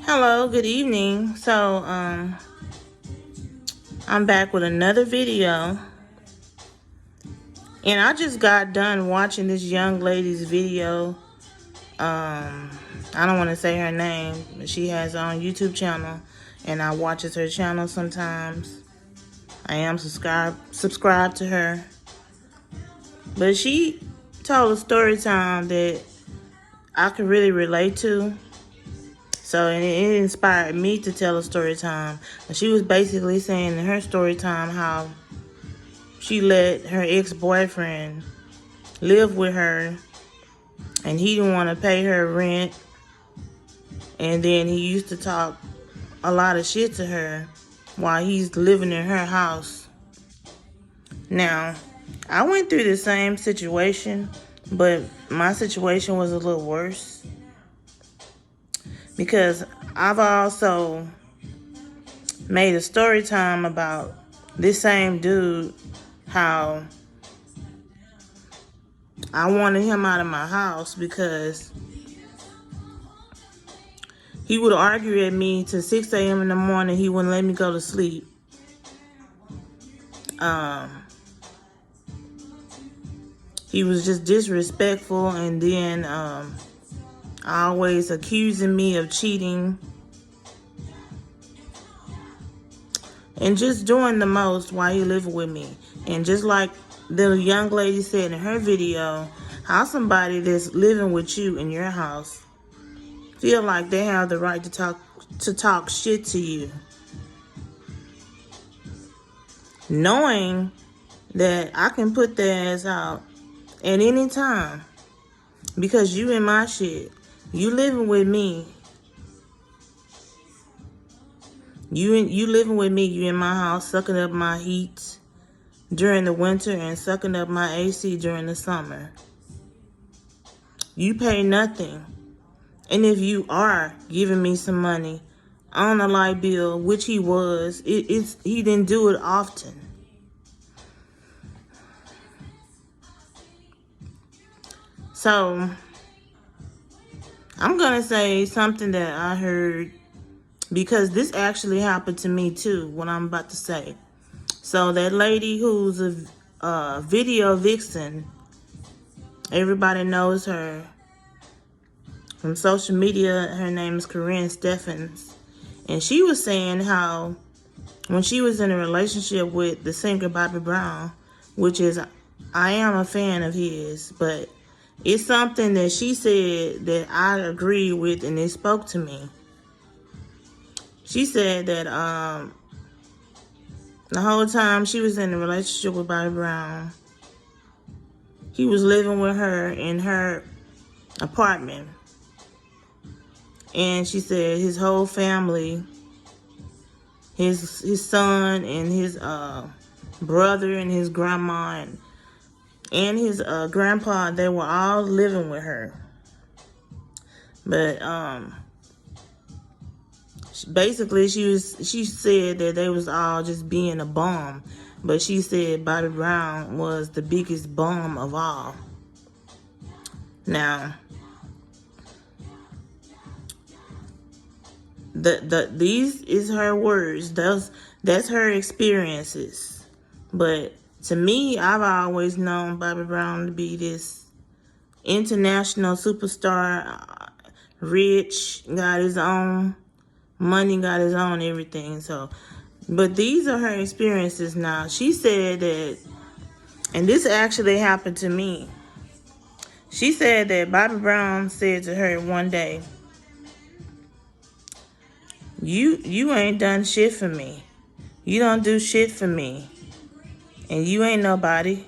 Hello, good evening. I'm back with another video. And I just got done watching this young lady's video. I don't want to say her name, but she has her own YouTube channel. And I watches her channel sometimes. I am subscribed to her. But she told a story time that I could really relate to. So it inspired me to tell a story time. And she was basically saying in her story time how she let her ex-boyfriend live with her and he didn't want to pay her rent. And then he used to talk a lot of shit to her while he's living in her house. Now, I went through the same situation, but my situation was a little worse. Because I've also made a story time about this same dude, how I wanted him out of my house because he would argue at me till 6 a.m. in the morning. He wouldn't let me go to sleep. He was just disrespectful, and then always accusing me of cheating. And just doing the most while he lived with me. And just like the young lady said in her video, how somebody that's living with you in your house feel like they have the right to talk shit to you, knowing that I can put their ass out at any time because you in my shit. You living with me. You living with me. You in my house, sucking up my heat during the winter and sucking up my AC during the summer. You pay nothing. And if you are giving me some money on a light bill, which he was, he didn't do it often. So, I'm going to say something that I heard, because this actually happened to me too, what I'm about to say. So, that lady who's a video vixen, everybody knows her from social media. Her name is Corinne Steffens. And she was saying how when she was in a relationship with the singer Bobby Brown, which is, I am a fan of his, but it's something that she said that I agree with, and it spoke to me. She said that the whole time she was in a relationship with Bobby Brown, he was living with her in her apartment. And she said his whole family, his son and his brother and his grandma and his grandpa, they were all living with her. But basically she said that they was all just being a bum. But she said Bobby Brown was the biggest bum of all. Now, these is her words. That's her experiences. But to me, I've always known Bobby Brown to be this international superstar, rich, got his own money, got his own everything. So, but these are her experiences now. She said that, and this actually happened to me. She said that Bobby Brown said to her one day, You ain't done shit for me. You don't do shit for me. And you ain't nobody.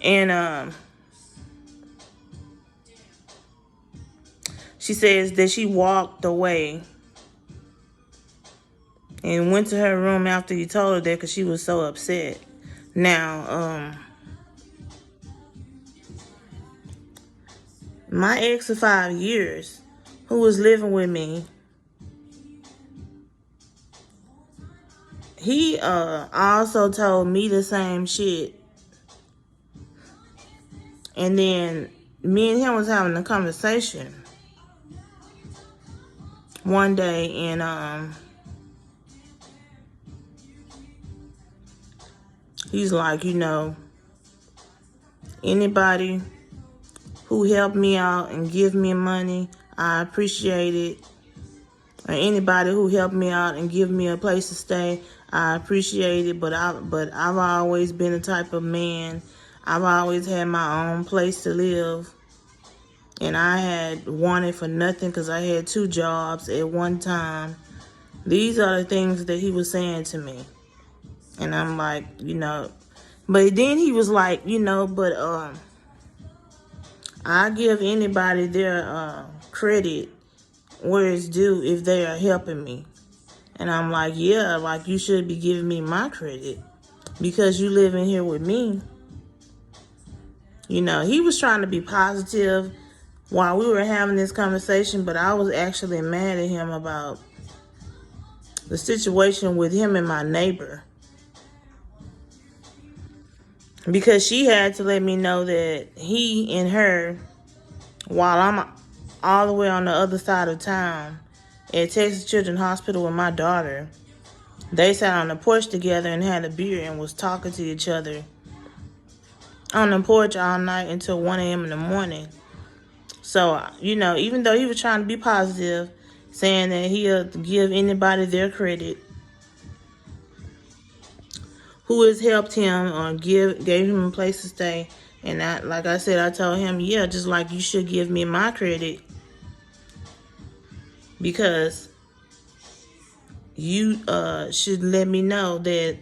And she says that she walked away and went to her room after he told her that because she was so upset. Now, my ex of 5 years, who was living with me, he also told me the same shit. And then me and him was having a conversation. one day, and he's like, anybody who helped me out and give me money, I appreciate it. Or anybody who helped me out and give me a place to stay, I appreciate it. But I've always been the type of man. I've always had my own place to live, and I had wanted for nothing because I had 2 jobs at one time. These are the things that he was saying to me, and I'm like, But then he was like, I give anybody their credit where it's due if they are helping me. And I'm like, yeah, like you should be giving me my credit because you live in here with me. He was trying to be positive while we were having this conversation, but I was actually mad at him about the situation with him and my neighbor. Because she had to let me know that he and her, while I'm all the way on the other side of town at Texas Children's Hospital with my daughter, they sat on the porch together and had a beer and was talking to each other on the porch all night until 1 a.m. in the morning. So, even though he was trying to be positive, saying that he'll give anybody their credit who has helped him or gave him a place to stay. And like I said, I told him, yeah, just like you should give me my credit because you should let me know that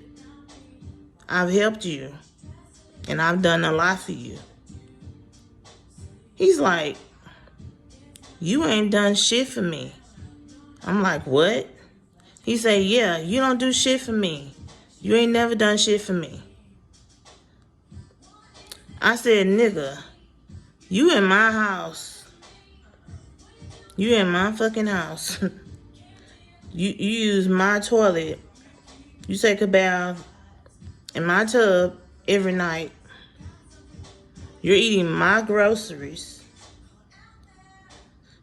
I've helped you and I've done a lot for you. He's like, you ain't done shit for me. I'm like, what? He said, yeah, you don't do shit for me. You ain't never done shit for me. I said, nigga, you in my house. You in my fucking house. You use my toilet. You take a bath in my tub every night. You're eating my groceries.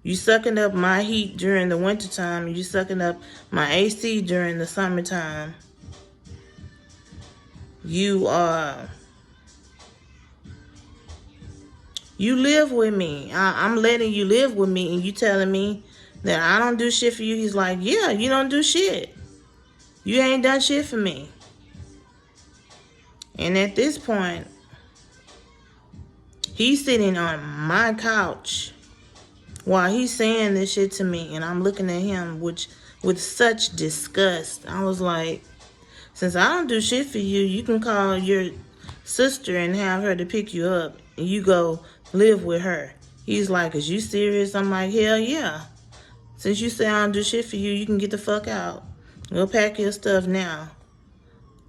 You sucking up my heat during the wintertime. You sucking up my AC during the summertime. You live with me. I'm letting you live with me, and you telling me that I don't do shit for you. He's like, yeah, you don't do shit. You ain't done shit for me. And at this point, he's sitting on my couch while he's saying this shit to me, and I'm looking at him with such disgust. I was like, since I don't do shit for you, you can call your sister and have her to pick you up, and you go live with her. He's like, is you serious? I'm like, hell yeah. Since you say I don't do shit for you, you can get the fuck out. Go pack your stuff now.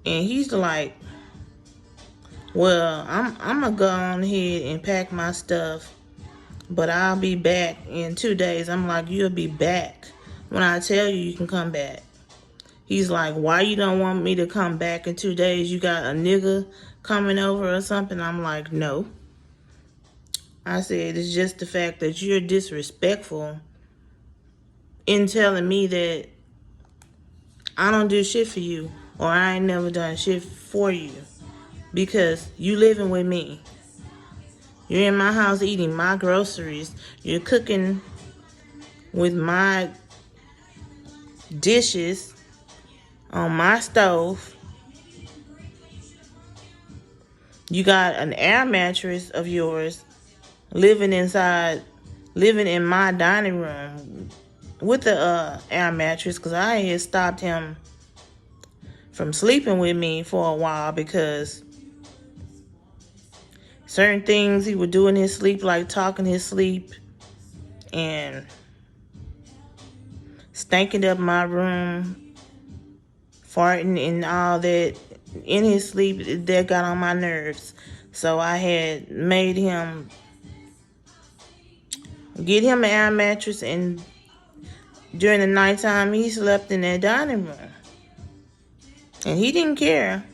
And he's like, well, I'm gonna go on ahead and pack my stuff, but I'll be back in 2 days. I'm like, you'll be back when I tell you you can come back. He's like, why you don't want me to come back in 2 days? You got a nigga coming over or something? I'm like, no. I said, it's just the fact that you're disrespectful in telling me that I don't do shit for you, or I ain't never done shit for you, because you living with me. You're in my house eating my groceries. You're cooking with my dishes on my stove. You got an air mattress of yours living in my dining room with the air mattress, because I had stopped him from sleeping with me for a while because certain things he would do in his sleep, like talk in his sleep and stinking up my room, farting and all that in his sleep, that got on my nerves. So I had made him get him an air mattress, and during the nighttime he slept in that dining room. And he didn't care.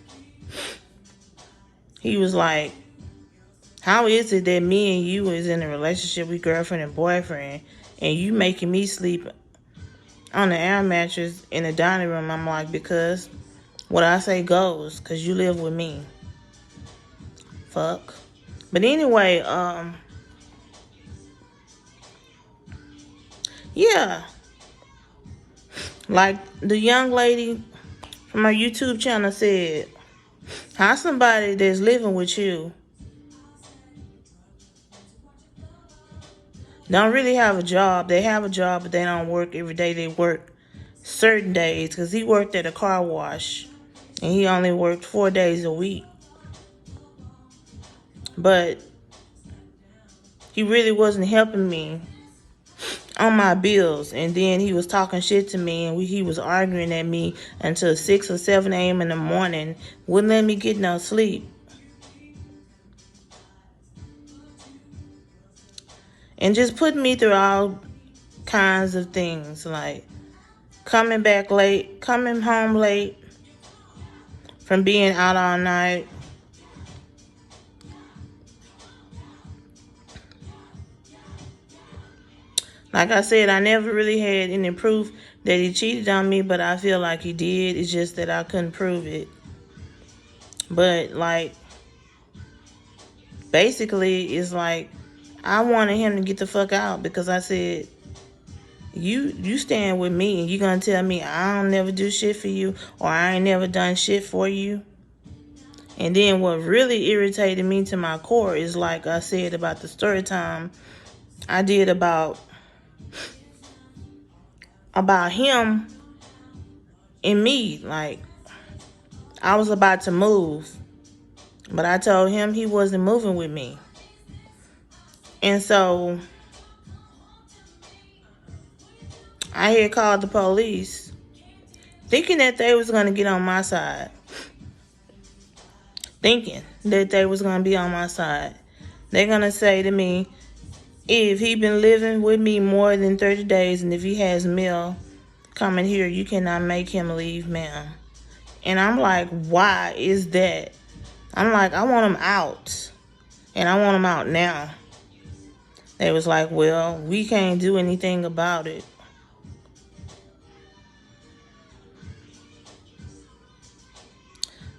He was like, how is it that me and you is in a relationship, we girlfriend and boyfriend, and you making me sleep on the air mattress in the dining room. I'm like, because what I say goes, because you live with me. Fuck. But anyway, yeah. Like the young lady from her YouTube channel said, how somebody that's living with you don't really have a job. They have a job, but they don't work every day. They work certain days, because he worked at a car wash and he only worked 4 days a week. But he really wasn't helping me on my bills. And then he was talking shit to me, and he was arguing at me until 6 or 7 a.m. in the morning. Wouldn't let me get no sleep. And just put me through all kinds of things, like coming home late from being out all night. Like I said, I never really had any proof that he cheated on me, but I feel like he did. It's just that I couldn't prove it. But like, basically, it's like I wanted him to get the fuck out, because I said, you stand with me and you gonna tell me I don't never do shit for you, or I ain't never done shit for you? And then what really irritated me to my core is, like I said about the story time I did about him and me. Like, I was about to move, but I told him he wasn't moving with me. And so I had called the police thinking that they was going to get on my side. Thinking that they was going to be on my side. They're going to say to me, if he been living with me more than 30 days and if he has mail coming here, you cannot make him leave, ma'am. And I'm like, why is that? I'm like, I want him out. And I want him out now. They was like, well, we can't do anything about it.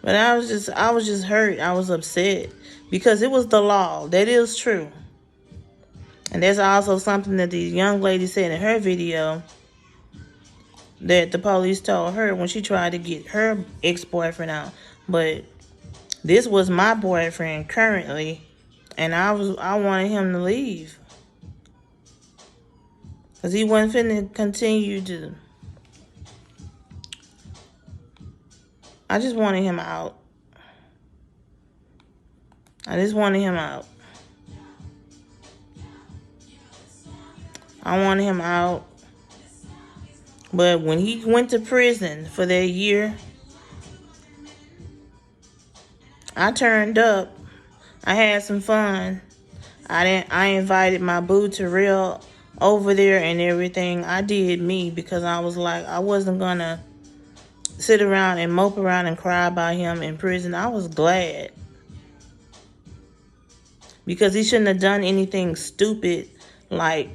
But I was just hurt. I was upset because it was the law. That is true. And there's also something that the young lady said in her video that the police told her when she tried to get her ex-boyfriend out. But this was my boyfriend currently, and I wanted him to leave. Because he wasn't finna continue to... I just wanted him out. I just wanted him out. I wanted him out. But when he went to prison for that year, I turned up. I had some fun. I invited my boo Terrell over there and everything. I did me, because I was like, I wasn't gonna sit around and mope around and cry about him in prison. I was glad, because he shouldn't have done anything stupid like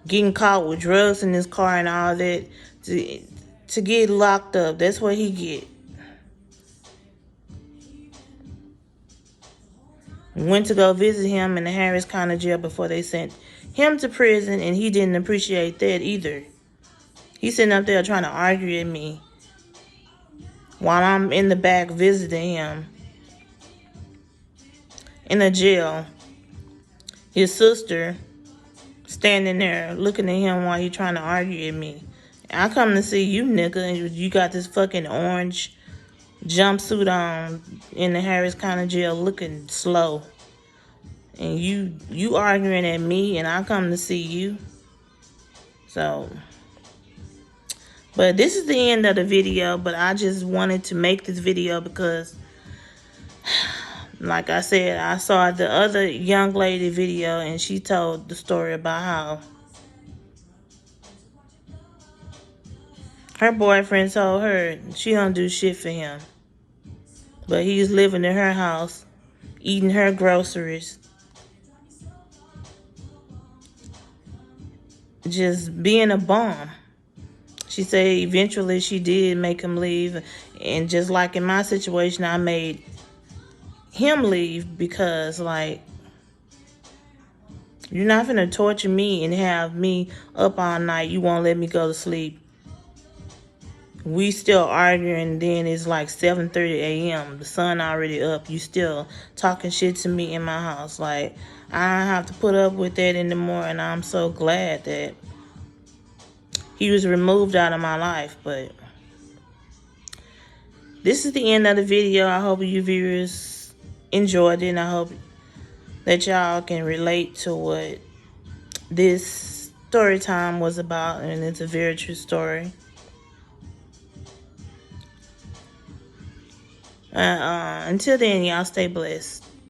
getting caught with drugs in his car and all that to get locked up. That's what he get. Went to go visit him in the Harris County jail before they sent him to prison, and he didn't appreciate that either. He's sitting up there trying to argue at me while I'm in the back visiting him in the jail. His sister standing there looking at him while he trying to argue at me. I come to see you, nigga, and you got this fucking orange jumpsuit on in the Harris County jail looking slow. And you arguing at me, and I come to see you. So, but this is the end of the video, but I just wanted to make this video because, like I said, I saw the other young lady video, and she told the story about how her boyfriend told her she don't do shit for him. But he's living in her house, eating her groceries. just being a bum. She said eventually she did make him leave. And just like in my situation, I made him leave because, like, you're not gonna torture me and have me up all night. You won't let me go to sleep. We still arguing, then it's like 7:30 a.m. The sun already up. You still talking shit to me in my house. Like, I don't have to put up with that anymore, and I'm so glad that he was removed out of my life. But this is the end of the video. I hope you viewers enjoyed it, and I hope that y'all can relate to what this story time was about, and it's a very true story. Until then, y'all stay blessed.